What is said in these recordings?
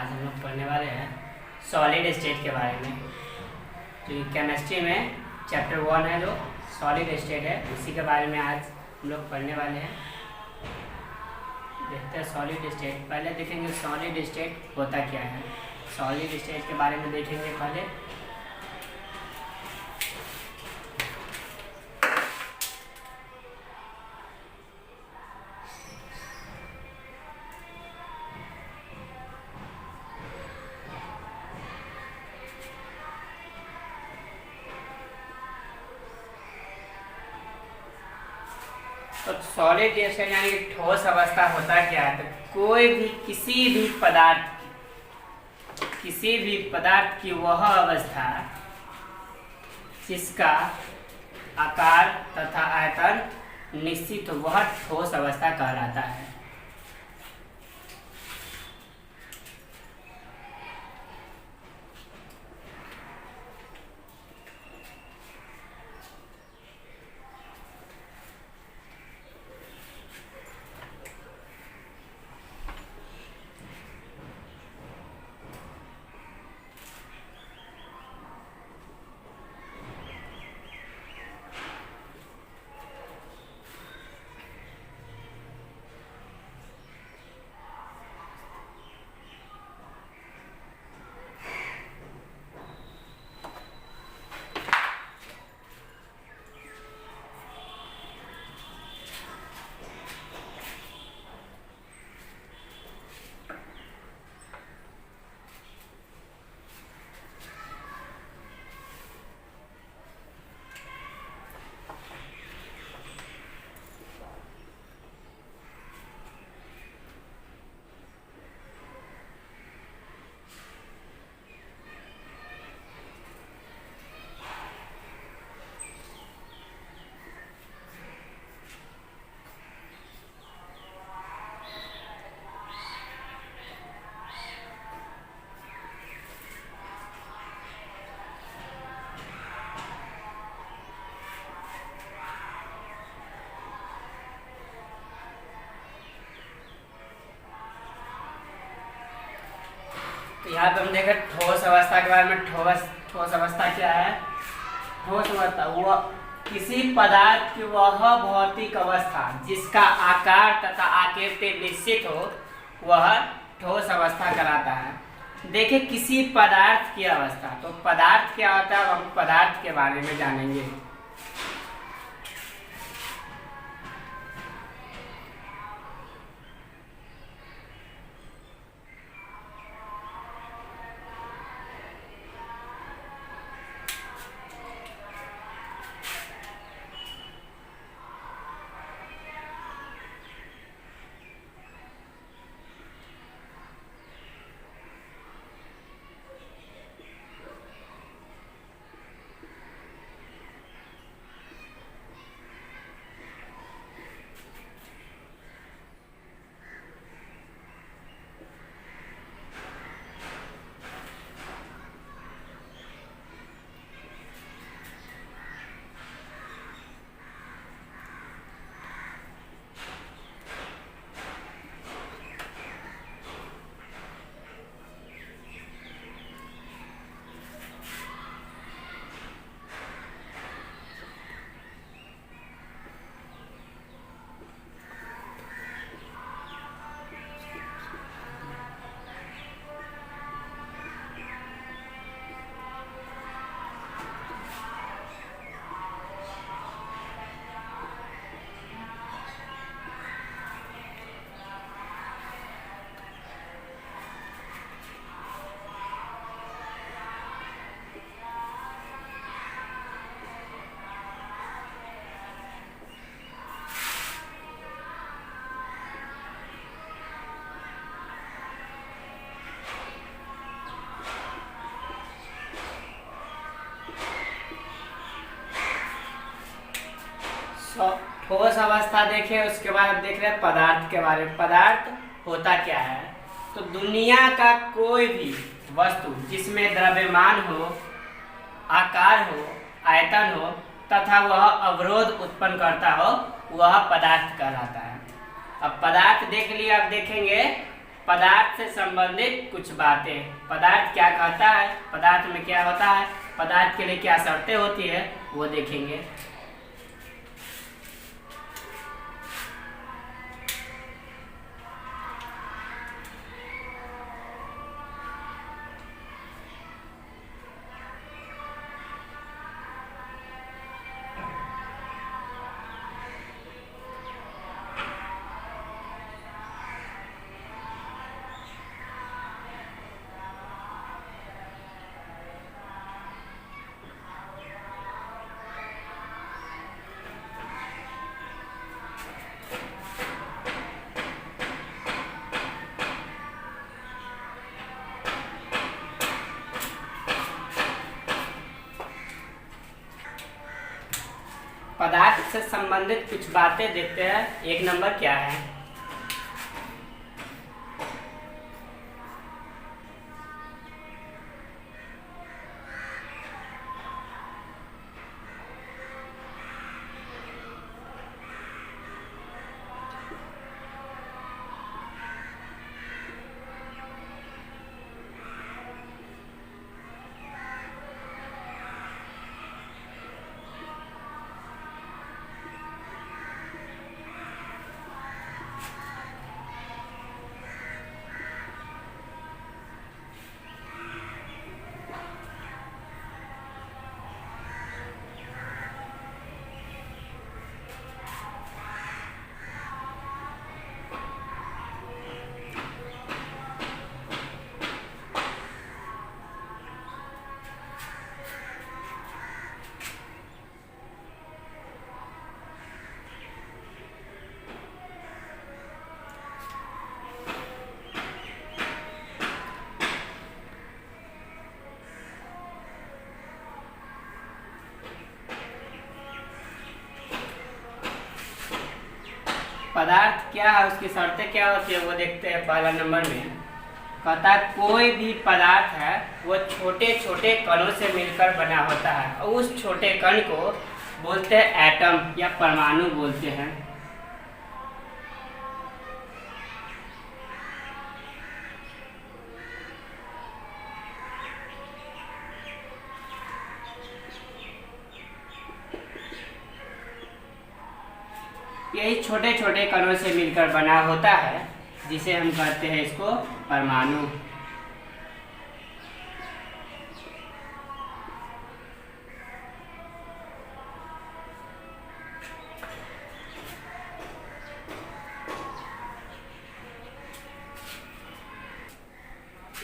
आज हम लोग पढ़ने वाले हैं सॉलिड स्टेट के बारे में। तो ये केमिस्ट्री में चैप्टर 1 है जो सॉलिड स्टेट है, उसी के बारे में आज हम लोग पढ़ने वाले हैं। देखते हैं सॉलिड स्टेट। पहले देखेंगे सॉलिड स्टेट होता क्या है। सॉलिड स्टेट के बारे में देखेंगे पहले। तो सॉलिड स्टेट यानी कि ठोस अवस्था होता क्या है। तो कोई भी किसी भी पदार्थ की वह अवस्था जिसका आकार तथा आयतन निश्चित हो, वह ठोस अवस्था कहलाता है। तो यहाँ पे हम देखें ठोस अवस्था के बारे में। ठोस अवस्था क्या है। ठोस अवस्था वह किसी पदार्थ की वह भौतिक अवस्था जिसका आकार तथा आकृति निश्चित हो, वह ठोस अवस्था कहलाता है। देखिए किसी पदार्थ की अवस्था, तो पदार्थ क्या होता है, हम पदार्थ के बारे में जानेंगे। ठोस अवस्था देखे, उसके बाद देख रहे हैं पदार्थ के बारे में। पदार्थ होता क्या है। तो दुनिया का कोई भी वस्तु जिसमें द्रव्यमान हो, आकार हो, आयतन हो तथा वह अवरोध उत्पन्न करता हो, वह पदार्थ कहलाता है। अब पदार्थ देख लिया, अब देखेंगे पदार्थ से संबंधित कुछ बातें। पदार्थ क्या कहता है, पदार्थ में क्या होता है, पदार्थ के लिए क्या शर्तें होती है, वो देखेंगे। पदार्थ से संबंधित कुछ बातें देखते हैं। एक नंबर क्या है, पदार्थ क्या है, उसकी शर्तें क्या होती है वो देखते हैं। पहला नंबर में कहता है कोई भी पदार्थ है वो छोटे छोटे कणों से मिलकर बना होता है, और उस छोटे कण को बोलते हैं एटम या परमाणु बोलते हैं। यही छोटे छोटे कणों से मिलकर बना होता है, जिसे हम कहते हैं इसको परमाणु।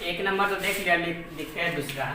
एक नंबर तो देख लिया, लिखते हैं दूसरा।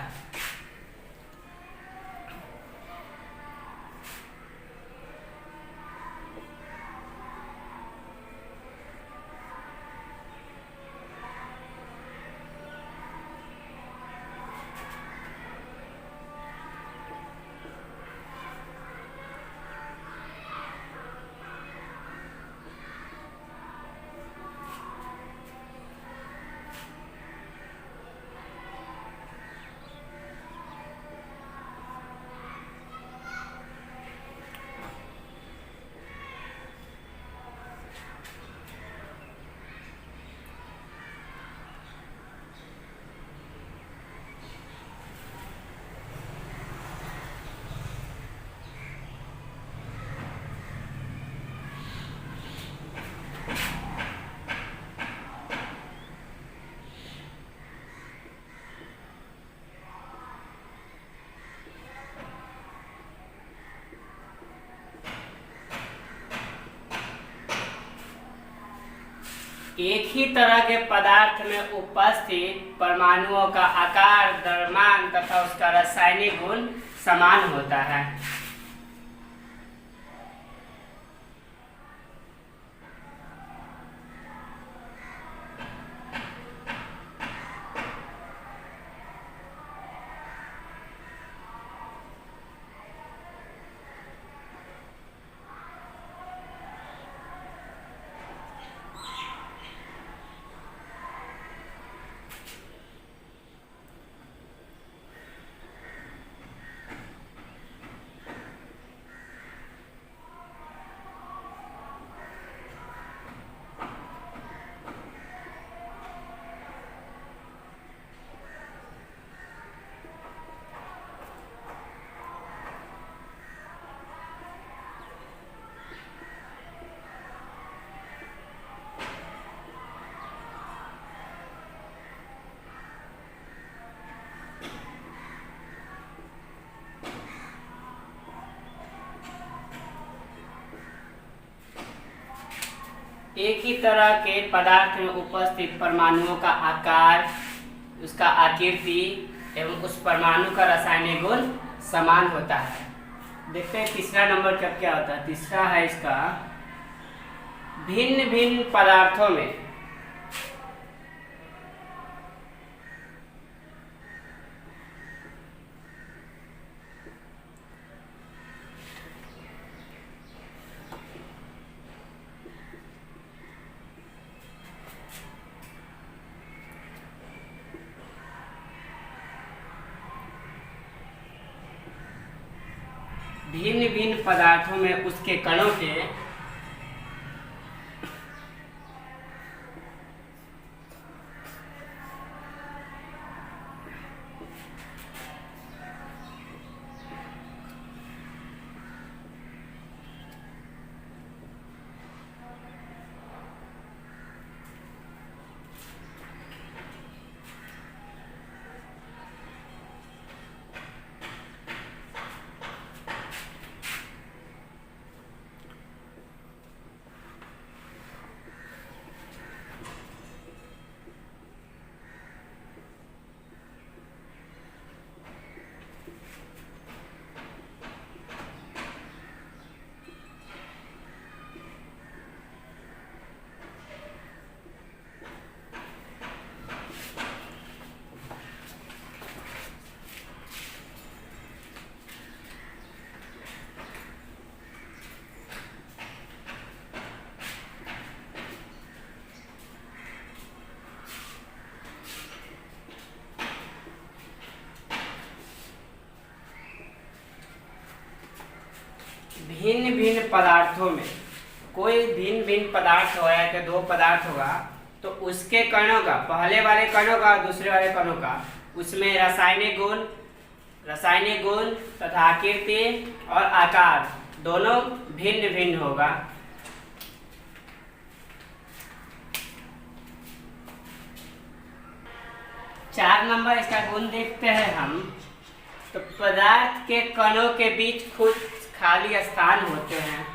एक ही तरह के पदार्थ में उपस्थित परमाणुओं का आकार, द्रव्यमान तथा उसका रासायनिक गुण समान होता है। एक ही तरह के पदार्थ में उपस्थित परमाणुओं का आकार, उसका आकृति एवं उस परमाणु का रासायनिक गुण समान होता है। देखते हैं तीसरा नंबर क्या क्या होता है। तीसरा है इसका, भिन्न भिन्न पदार्थों में भिन्न भिन्न पदार्थों में उसके कणों के भिन्न भिन्न पदार्थों में कोई भिन्न भिन्न पदार्थ हो या कि दो पदार्थ होगा तो उसके कणों का, पहले वाले कणों का दूसरे वाले कणों का, उसमें रासायनिक गुण तथा आकृति और आकार दोनों भिन्न भिन्न होगा। चार नंबर इसका गुण देखते हैं हम। तो पदार्थ के कणों के बीच कुछ खाली स्थान होते हैं।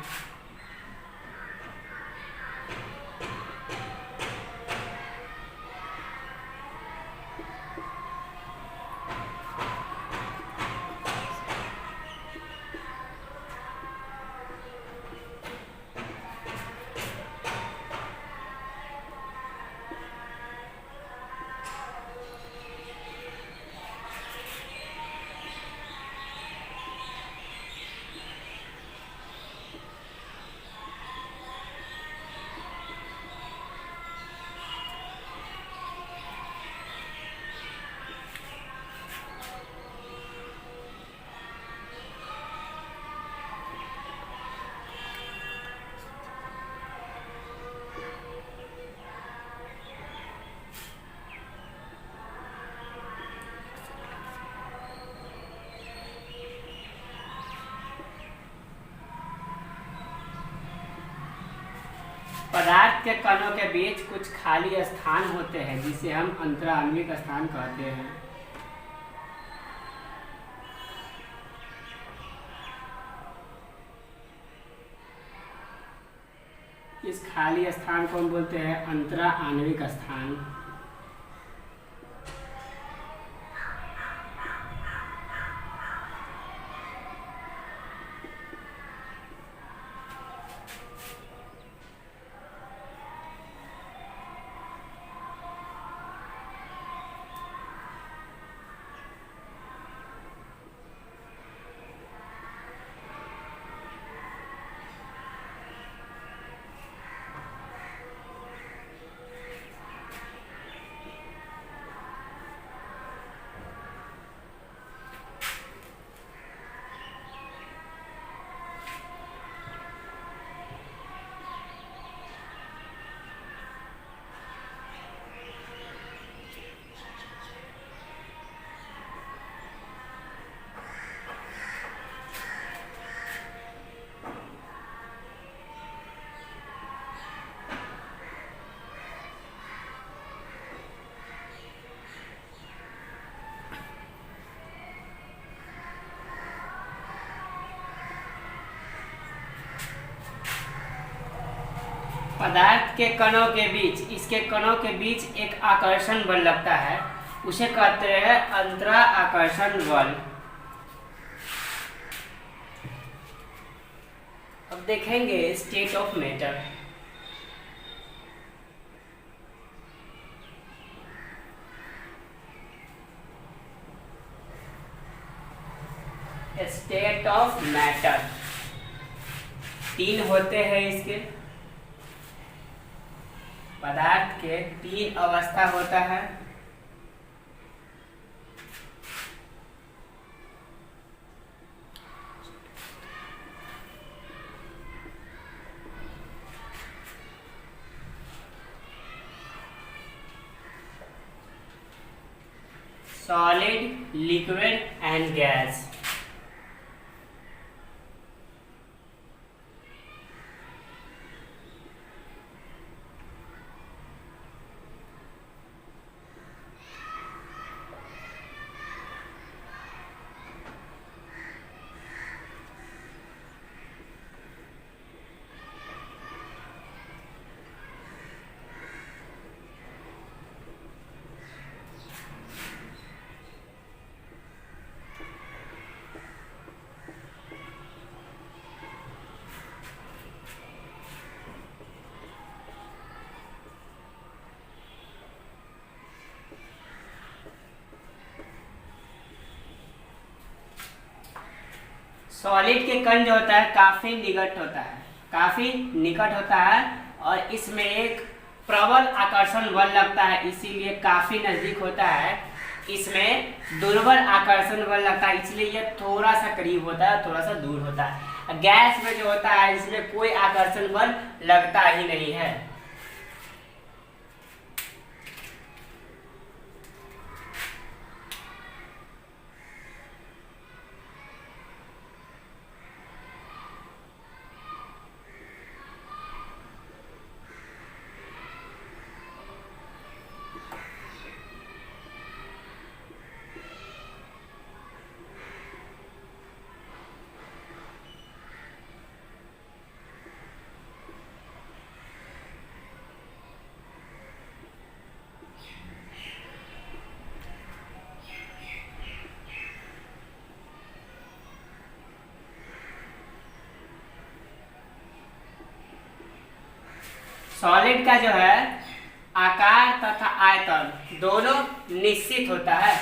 पदार्थ के कणों के बीच कुछ खाली स्थान होते हैं जिसे हम अंतराण्विक स्थान कहते हैं। इस खाली स्थान को हम बोलते हैं अंतराण्विक स्थान। पदार्थ के कणों के बीच, इसके कणों के बीच एक आकर्षण बल लगता है, उसे कहते हैं अंतरा आकर्षण बल। अब देखेंगे state of matter. State of matter 3 होते हैं इसके, पदार्थ के 3 अवस्था होता है। Solid, liquid and gas. Solid के कण जो होता है काफी निकट होता है, काफी निकट होता है और इसमें एक प्रबल आकर्षण बल लगता है, इसीलिए काफी नजदीक होता है। इसमें दुर्बल आकर्षण बल लगता है, इसलिए ये थोड़ा सा करीब होता है, थोड़ा सा दूर होता है। गैस में जो होता है इसमें कोई आकर्षण बल लगता ही नहीं है। सॉलिड का जो है आकार तथा आयतन दोनों निश्चित होता है।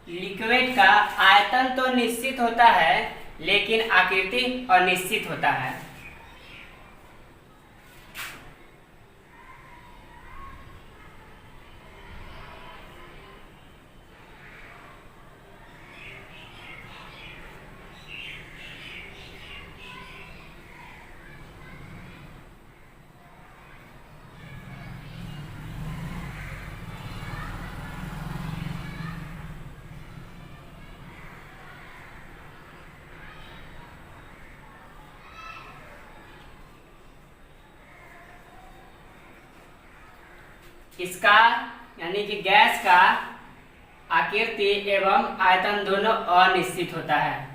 लिक्विड का आयतन तो निश्चित होता है लेकिन आकृति अनिश्चित होता है। इसका यानी कि गैस का आकृति एवं आयतन दोनों अनिश्चित होता है।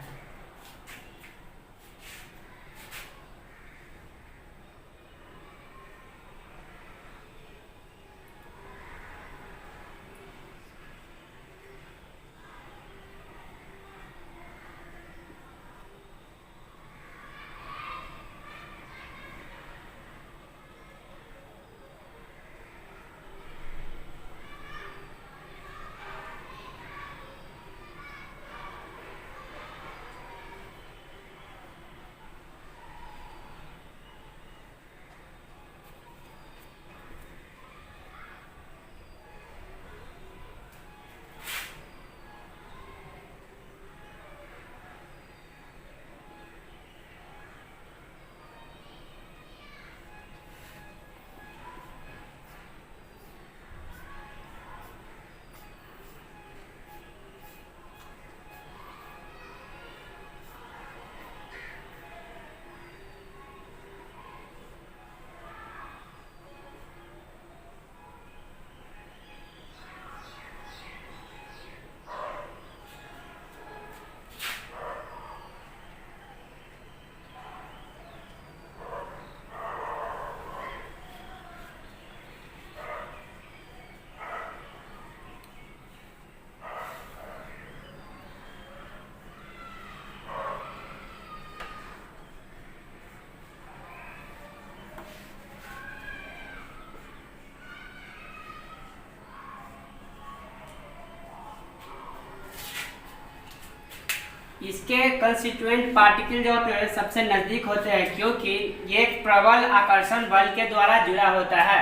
इसके कंस्टिट्यूएंट पार्टिकल जो होते हैं सबसे नजदीक होते हैं, क्योंकि ये एक प्रबल आकर्षण बल के द्वारा जुड़ा होता है,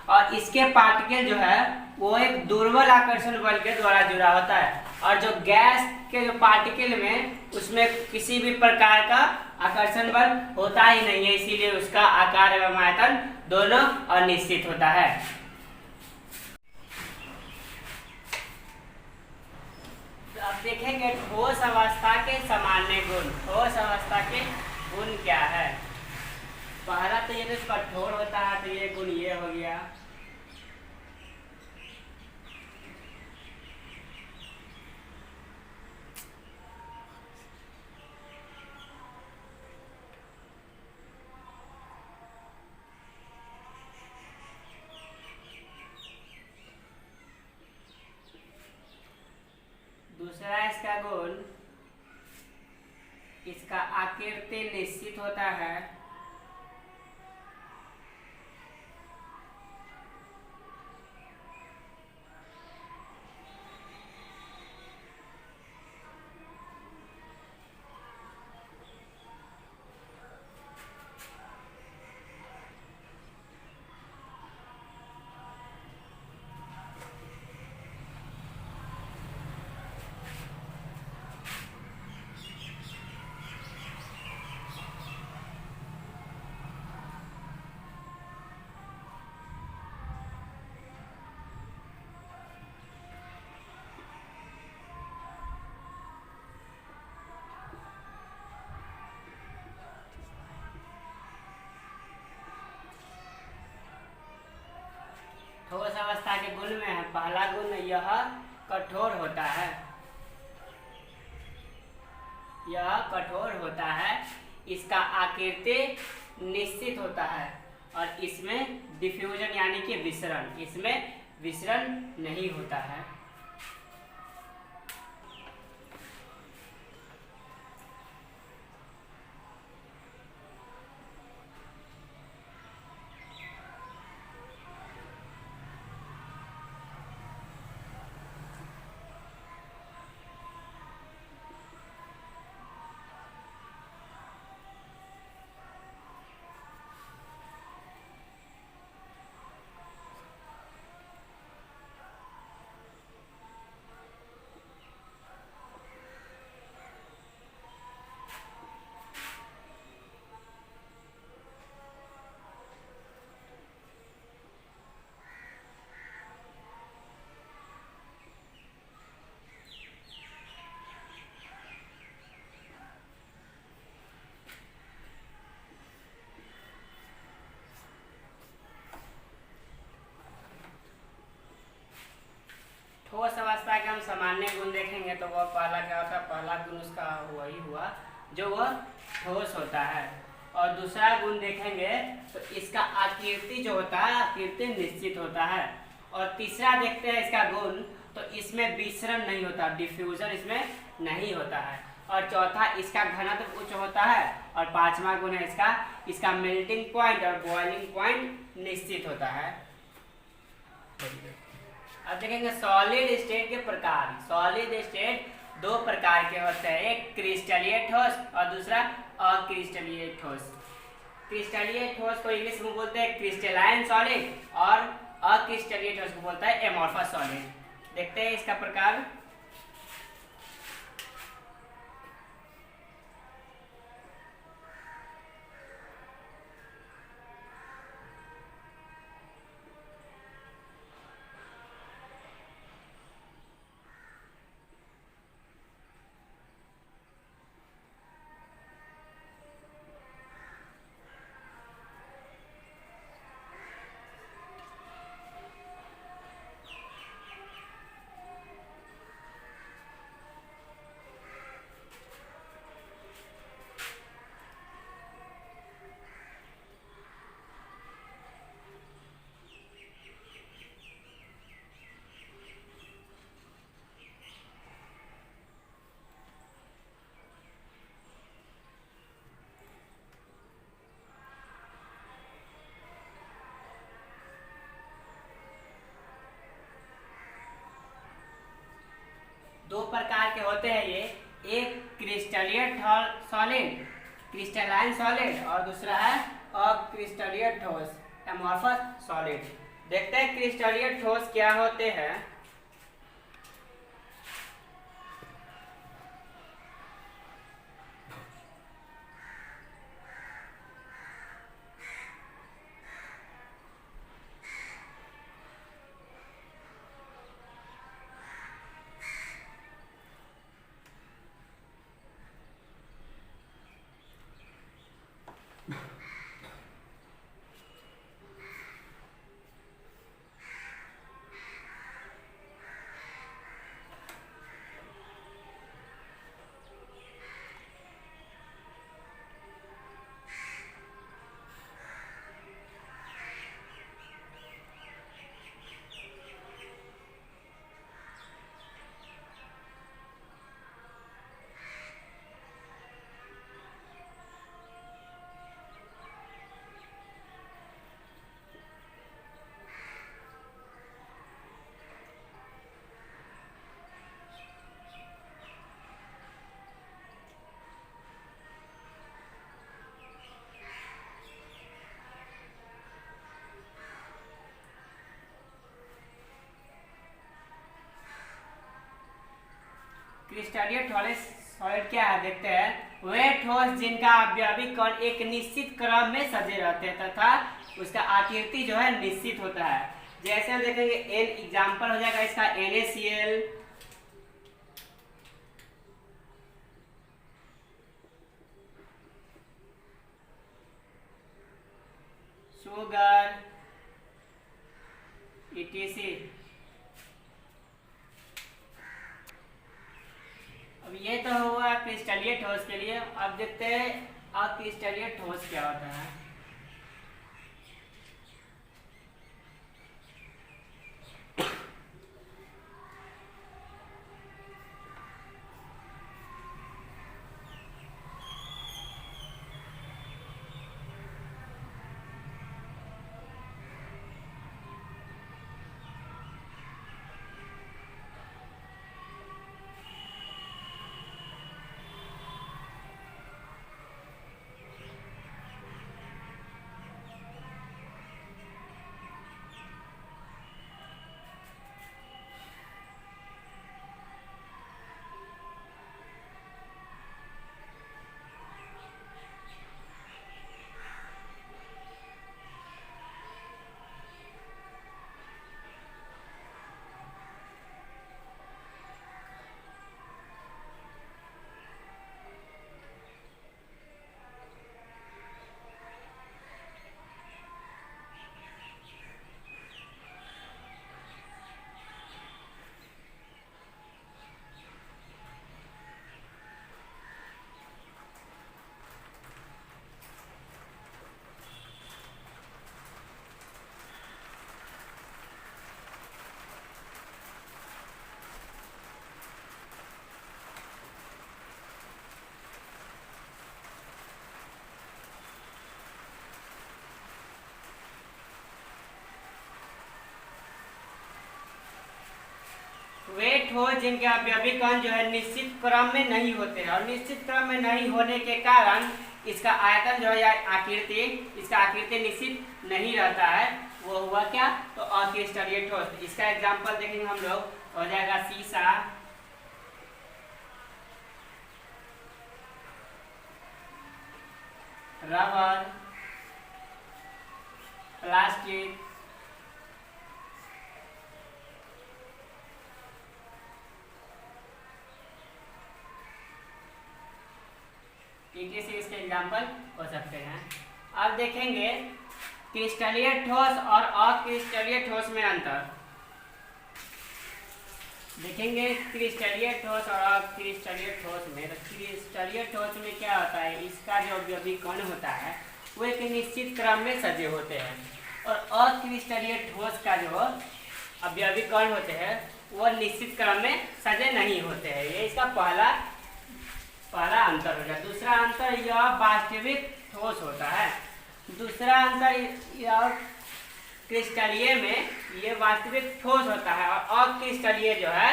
और इसके पार्टिकल जो है वो एक दुर्बल आकर्षण बल के द्वारा जुड़ा होता है। और जो गैस के जो पार्टिकल में उसमें किसी भी प्रकार का आकर्षण बल होता ही नहीं है, इसीलिए उसका आकार एवं आयतन दोनों अनिश्चित होता है। तो अब देखेंगे ठोस अवस्था के सामान्य गुण। ठोस अवस्था के गुण क्या है? पहला तो ये तो कठोर होता है, तो ये गुण ये हो गया। दूसरा इसका गुण, इसका आकृति निश्चित होता है। ठोस अवस्था के गुण में है, पहला गुण यह कठोर होता है। यह कठोर होता है, इसका आकृति निश्चित होता है, और इसमें डिफ्यूजन यानी कि विसरण, इसमें विसरण नहीं होता है। ठोस अवस्था के हम सामान्य गुण देखेंगे तो वह पहला क्या होता है? पहला गुण उसका वही हुआ जो वह ठोस होता है। और दूसरा गुण देखेंगे तो इसका आकृति जो होता है, आकृति निश्चित होता है। और तीसरा देखते हैं इसका गुण, तो इसमें विसरण नहीं होता, डिफ्यूजन इसमें नहीं होता है। और चौथा, इसका घनत्व उच्च होता है। और पांचवा गुण है इसका मेल्टिंग पॉइंट और बॉइलिंग पॉइंट निश्चित होता है। अब देखेंगे सॉलिड स्टेट के प्रकार। सॉलिड स्टेट दो प्रकार के होते हैं, एक क्रिस्टलीय ठोस और दूसरा अक्रिस्टलीय ठोस। क्रिस्टलीय ठोस को इंग्लिश में बोलते हैं क्रिस्टलाइन सॉलिड, और अक्रिस्टलीय ठोस को बोलता है एमोर्फस सॉलिड। देखते हैं इसका प्रकार। दो प्रकार के होते हैं ये, एक क्रिस्टलीय सॉलिड, क्रिस्टलाइन सॉलिड, और दूसरा है अक्रिस्टलीय ठोस, एमॉर्फस सॉलिड। देखते हैं क्रिस्टलीय ठोस क्या होते हैं। क्रिस्टलीय सॉलिड क्या है देखते हैं। वे ठोस जिनका अवयवी कण एक निश्चित क्रम में सजे रहते हैं तथा उसका आकृति जो है निश्चित होता है। जैसे हम देखेंगे एन एग्जांपल हो जाएगा इसका NaCl, शुगर, ETC। अब ये तो हुआ क्रिस्टलीय ठोस के लिए। अब देखते हैं अक्रिस्टलीय ठोस क्या होता है। वे ठोस जिनके अवयवी कण जो है निश्चित क्रम में नहीं होते हैं, और निश्चित क्रम में नहीं होने के कारण इसका आयतन जो है या आकृति, इसका आकृति निश्चित नहीं रहता है। वो हुआ क्या, तो अक्रिस्टलीय ठोस। इसका एग्जांपल देखेंगे हम लोग, हो जाएगा शीशा, रबर, प्लास्टिक, से इसके एग्जाम्पल हो सकते हैं। अब देखेंगे क्रिस्टलीय ठोस और अक्रिस्टलीय ठोस में अंतर। देखेंगे क्रिस्टलीय ठोस और अक्रिस्टलीय ठोस में। तो क्रिस्टलीय ठोस में क्या होता है, इसका जो अवयवी कण होता है वो एक निश्चित क्रम में सजे होते हैं, और अक्रिस्टलीय ठोस का जो अवयवी कण होते हैं वो निश्चित क्रम में सजे नहीं होते हैं। ये इसका पहला अंतर हो गया। दूसरा अंतर यह वास्तविक ठोस होता है। दूसरा अंतर यह क्रिस्टलीय में ये वास्तविक ठोस होता है, और अक्रिस्टलीय जो है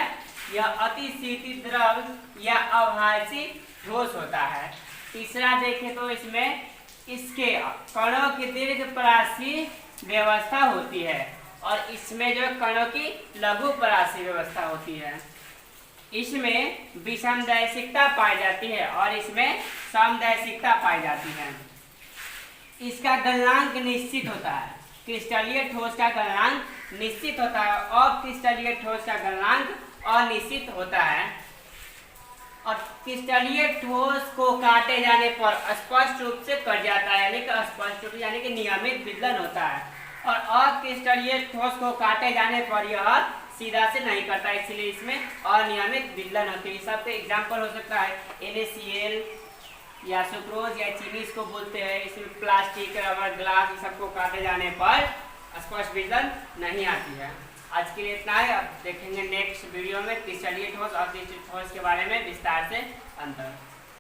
यह अति शीतल द्रव या अभासी ठोस होता है। तीसरा देखें तो इसमें इसके कणों की दीर्घ परासी व्यवस्था होती है और इसमें जो कणों की लघु परासी व्यवस्था होती है। इसमें विषमदैशिकता पाई जाती है और इसमें समदैशिकता पाई जाती है। इसका गलनांक निश्चित होता है। क्रिस्टलीय ठोस का गलनांक निश्चित होता है और क्रिस्टलीय ठोस का गलनांक अनिश्चित होता है। और क्रिस्टलीय ठोस को काटे जाने पर स्पष्ट रूप से कट जाता है, यानी कि स्पष्ट रूप यानी कि नियमित विदलन होता है। और अक्रिस्टलीय ठोस को काटे जाने पर यह सीधा से नहीं करता, इसलिए इसमें अनियमित विदलन होती है। सबके एग्जाम्पल हो सकता है NaCl या सुक्रोज या चीनी इसको बोलते हैं। इसमें प्लास्टिक, रबर, ग्लास इन सबको काटे जाने पर स्पष्ट विदलन नहीं आती है। आज के लिए इतना है। अब देखेंगे नेक्स्ट वीडियो में क्रिस्टलीय ठोस और अक्रिस्टलीय ठोस के बारे में विस्तार से अंतर।